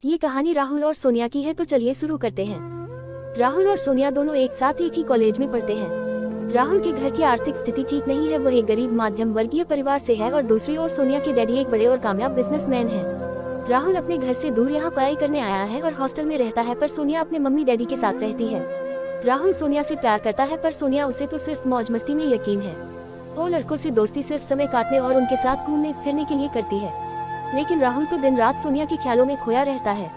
ये कहानी राहुल और सोनिया की है, तो चलिए शुरू करते हैं। राहुल और सोनिया दोनों एक साथ एक ही कॉलेज में पढ़ते हैं। राहुल के घर की आर्थिक स्थिति ठीक नहीं है, वह एक गरीब मध्यम वर्गीय परिवार से है और दूसरी ओर सोनिया के डैडी एक बड़े और कामयाब बिजनेसमैन हैं। राहुल अपने घर से दूर यहाँ पढ़ाई करने आया है और हॉस्टल में रहता है, पर सोनिया अपने मम्मी डैडी के साथ रहती है। राहुल सोनिया से प्यार करता है, पर सोनिया उसे तो सिर्फ मौज मस्ती में यकीन है। वो लड़कों से दोस्ती सिर्फ समय काटने और उनके साथ घूमने फिरने के लिए करती है, लेकिन राहुल तो दिन रात सोनिया के ख्यालों में खोया रहता है।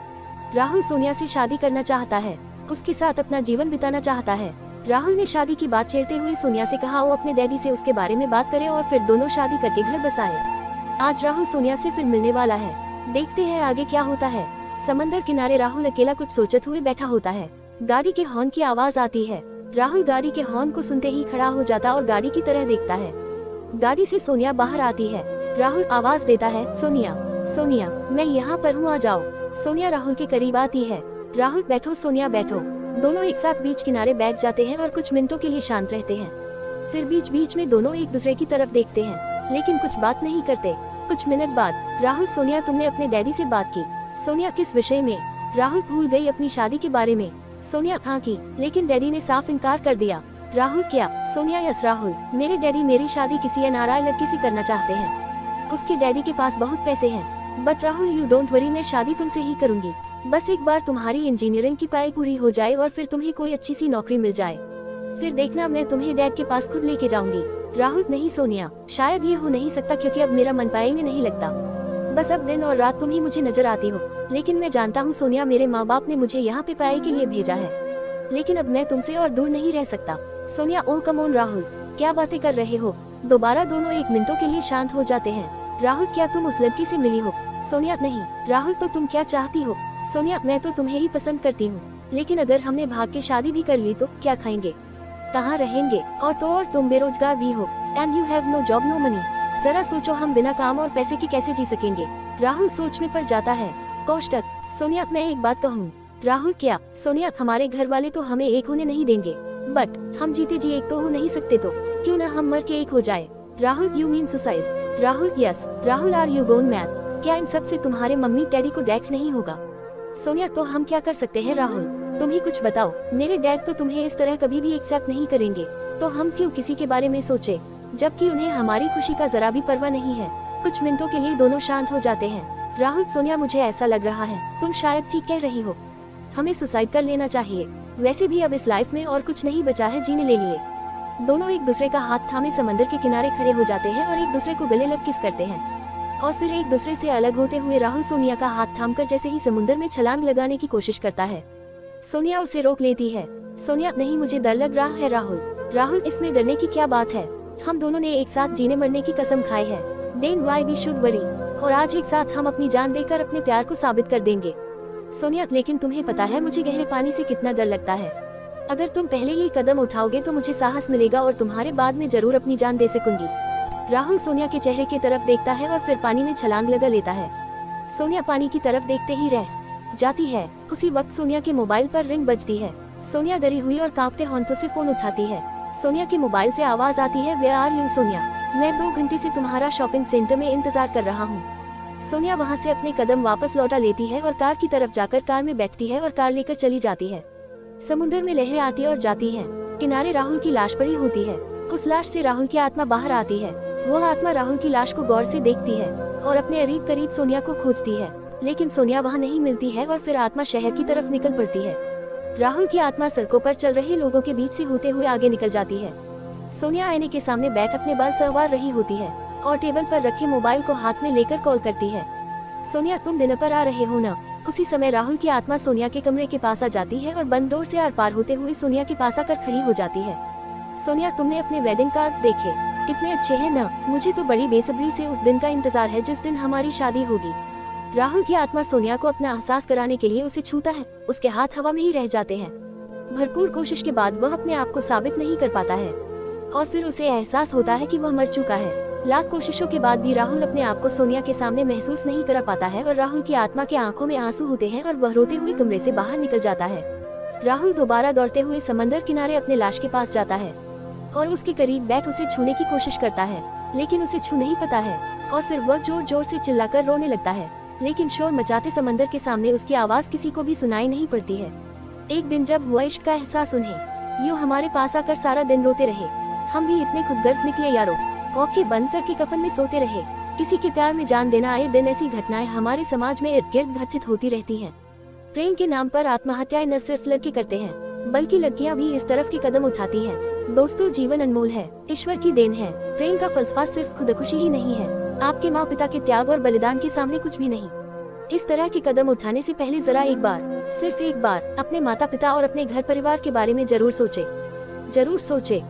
राहुल सोनिया से शादी करना चाहता है, उसके साथ अपना जीवन बिताना चाहता है। राहुल ने शादी की बात छेड़ते हुए सोनिया से कहा वो अपने डैडी से उसके बारे में बात करे और फिर दोनों शादी करके घर बसाए। आज राहुल सोनिया से फिर मिलने वाला है, देखते हैं आगे क्या होता है। समंदर किनारे राहुल अकेला कुछ सोचते हुए बैठा होता है। गाड़ी के हॉर्न की आवाज आती है। राहुल गाड़ी के हॉर्न को सुनते ही खड़ा हो जाता और गाड़ी की तरह देखता है। गाड़ी से सोनिया बाहर आती है। राहुल आवाज देता है, सोनिया सोनिया, मैं यहाँ पर हूँ, आ जाओ। सोनिया राहुल के करीब आती है। राहुल बैठो, सोनिया बैठो। दोनों एक साथ बीच किनारे बैठ जाते हैं और कुछ मिनटों के लिए शांत रहते हैं। फिर बीच बीच में दोनों एक दूसरे की तरफ देखते हैं, लेकिन कुछ बात नहीं करते। कुछ मिनट बाद राहुल, सोनिया तुमने अपने डैडी से बात की? सोनिया, किस विषय में? राहुल, भूल गई अपनी शादी के बारे में। सोनिया, हाँ की, लेकिन डैडी ने साफ इनकार कर दिया। राहुल, क्या? सोनिया, यस राहुल, मेरे डैडी मेरी शादी किसी एनआरआई लड़की से करना चाहते हैं। उसके डैडी के पास बहुत पैसे हैं। But Rahul, you don't worry, मैं शादी तुमसे ही करूंगी। बस एक बार तुम्हारी इंजीनियरिंग की पढ़ाई पूरी हो जाए और फिर तुम्हें कोई अच्छी सी नौकरी मिल जाए, फिर देखना मैं तुम्हें डैड के पास खुद लेके जाऊंगी। राहुल, नहीं सोनिया, शायद ये हो नहीं सकता क्योंकि अब मेरा मन पढ़ाई में नहीं लगता। बस अब दिन और रात तुम ही मुझे नजर आती हो। लेकिन मैं जानता हूँ सोनिया, मेरे माँ बाप ने मुझे यहाँ पे पढ़ाई के लिए भेजा है, लेकिन अब मैं तुमसे और दूर नहीं रह सकता। सोनिया, ओह कम ऑन राहुल, क्या बातें कर रहे हो? दोबारा दोनों एक मिनटों के लिए शांत हो जाते हैं। राहुल, क्या तुम उस लड़की से मिली हो? सोनिया, नहीं। राहुल, तो तुम क्या चाहती हो? सोनिया, मैं तो तुम्हें ही पसंद करती हूँ, लेकिन अगर हमने भाग के शादी भी कर ली तो क्या खाएंगे, कहाँ रहेंगे? और तुम बेरोजगार भी हो, and you have no job no money. जरा सोचो, हम बिना काम और पैसे के कैसे जी सकेंगे? राहुल सोच में पड़ जाता है। कोष्टक। सोनिया, मैं एक बात कहूँ? राहुल, क्या? सोनिया, हमारे घर वाले तो हमें एक होने नहीं देंगे, बट हम जीते जी एक तो हो नहीं सकते, तो क्यों ना हम मर के एक हो जाए? Rahul, you mean suicide? Rahul, yes. Rahul, are you gone mad? क्या इन सब से तुम्हारे मम्मी डैडी को डैक नहीं होगा? सोनिया, तो हम क्या कर सकते हैं? राहुल, तुम ही कुछ बताओ। मेरे डैड तो तुम्हें इस तरह कभी भी एक्सेप्ट नहीं करेंगे, तो हम क्यों किसी के बारे में सोचे, जबकि उन्हें हमारी खुशी का जरा भी परवाह नहीं है। कुछ मिनटों के लिए दोनों शांत हो जाते हैं। राहुल, सोनिया, मुझे ऐसा लग रहा है तुम शायद ठीक कह रही हो, हमें सुसाइड कर लेना चाहिए। वैसे भी अब इस लाइफ में और कुछ नहीं बचा है जीने ले लिए। दोनों एक दूसरे का हाथ थामे समंदर के किनारे खड़े हो जाते हैं और एक दूसरे को गले लग किस करते हैं, और फिर एक दूसरे से अलग होते हुए राहुल सोनिया का हाथ थामकर जैसे ही समुद्र में छलांग लगाने की कोशिश करता है, सोनिया उसे रोक लेती है। सोनिया, नहीं, मुझे डर लग रहा है। राहुल, राहुल, इसमें डरने की क्या बात है? हम दोनों ने एक साथ जीने मरने की कसम खाई है, then why we should worry? और आज एक साथ हम अपनी जान देकर अपने प्यार को साबित कर देंगे। सोनिया, लेकिन तुम्हें पता है मुझे गहरे पानी से कितना डर लगता है। अगर तुम पहले ये कदम उठाओगे तो मुझे साहस मिलेगा और तुम्हारे बाद में जरूर अपनी जान दे सकूंगी। राहुल सोनिया के चेहरे की तरफ देखता है और फिर पानी में छलांग लगा लेता है। सोनिया पानी की तरफ देखते ही रह जाती है। उसी वक्त सोनिया के मोबाइल पर रिंग बजती है। सोनिया डरी हुई और कांपते हाथों से फोन उठाती है। सोनिया के मोबाइल से आवाज आती है, वेयर आर यू सोनिया? मैं 2 घंटे से तुम्हारा शॉपिंग सेंटर में इंतजार कर रहा हूँ। सोनिया वहाँ से अपने कदम वापस लौटा लेती है और कार की तरफ जाकर कार में बैठती है और कार लेकर चली जाती है। समुद्र में लहरें आती और जाती हैं। किनारे राहुल की लाश पड़ी होती है। उस लाश से राहुल की आत्मा बाहर आती है। वह आत्मा राहुल की लाश को गौर से देखती है और अपने करीब करीब सोनिया को खोजती है, लेकिन सोनिया वहाँ नहीं मिलती है और फिर आत्मा शहर की तरफ निकल पड़ती है। राहुल की आत्मा सड़कों पर चल रहे लोगों के बीच से होते हुए आगे निकल जाती है। सोनिया आईने के सामने बैठ अपने बाल संवार रही होती है और टेबल पर रखे मोबाइल को हाथ में लेकर कॉल करती है। सोनिया, तुम डिनर पर आ रहे हो ना? उसी समय राहुल की आत्मा सोनिया के कमरे के पास आ जाती है और बंद डोर से आर पार होते हुए सोनिया के पास आकर खड़ी हो जाती है। सोनिया, तुमने अपने वेडिंग कार्ड्स देखे? कितने अच्छे हैं ना? मुझे तो बड़ी बेसब्री से उस दिन का इंतजार है जिस दिन हमारी शादी होगी। राहुल की आत्मा सोनिया को अपना एहसास कराने के लिए उसे छूता है। उसके हाथ हवा में ही रह जाते हैं। भरपूर कोशिश के बाद वह अपने आप को साबित नहीं कर पाता है और फिर उसे एहसास होता है कि वह मर चुका है। लाख कोशिशों के बाद भी राहुल अपने आप को सोनिया के सामने महसूस नहीं कर पाता है और राहुल की आत्मा के आंखों में आंसू होते हैं और वह रोते हुए कमरे से बाहर निकल जाता है। राहुल दोबारा दौड़ते हुए समंदर किनारे अपने लाश के पास जाता है और उसके करीब बैठ उसे छूने की कोशिश करता है, लेकिन उसे छू नहीं पाता है और फिर वह जोर जोर से चिल्लाकर रोने लगता है। लेकिन शोर मचाते समंदर के सामने उसकी आवाज किसी को भी सुनाई नहीं पड़ती है। एक दिन जब हुआ इश्क का एहसास उन्हें, यूं हमारे पास आकर सारा दिन रोते रहे। हम भी इतने खुदगर्ज निकले यारो, आंखें बंद करके कफन में सोते रहे। किसी के प्यार में जान देना, आए दिन ऐसी घटनाएं हमारे समाज में इर्द गिर्द घटित होती रहती हैं। प्रेम के नाम पर आत्महत्याएं न सिर्फ लड़के करते हैं, बल्कि लड़कियां भी इस तरफ के कदम उठाती हैं। दोस्तों, जीवन अनमोल है, ईश्वर की देन है। प्रेम का फलसफा सिर्फ खुदकुशी ही नहीं है, आपके माँ पिता के त्याग और बलिदान के सामने कुछ भी नहीं। इस तरह के कदम उठाने से पहले जरा एक बार, सिर्फ एक बार अपने माता पिता और अपने घर परिवार के बारे में जरूर सोचे।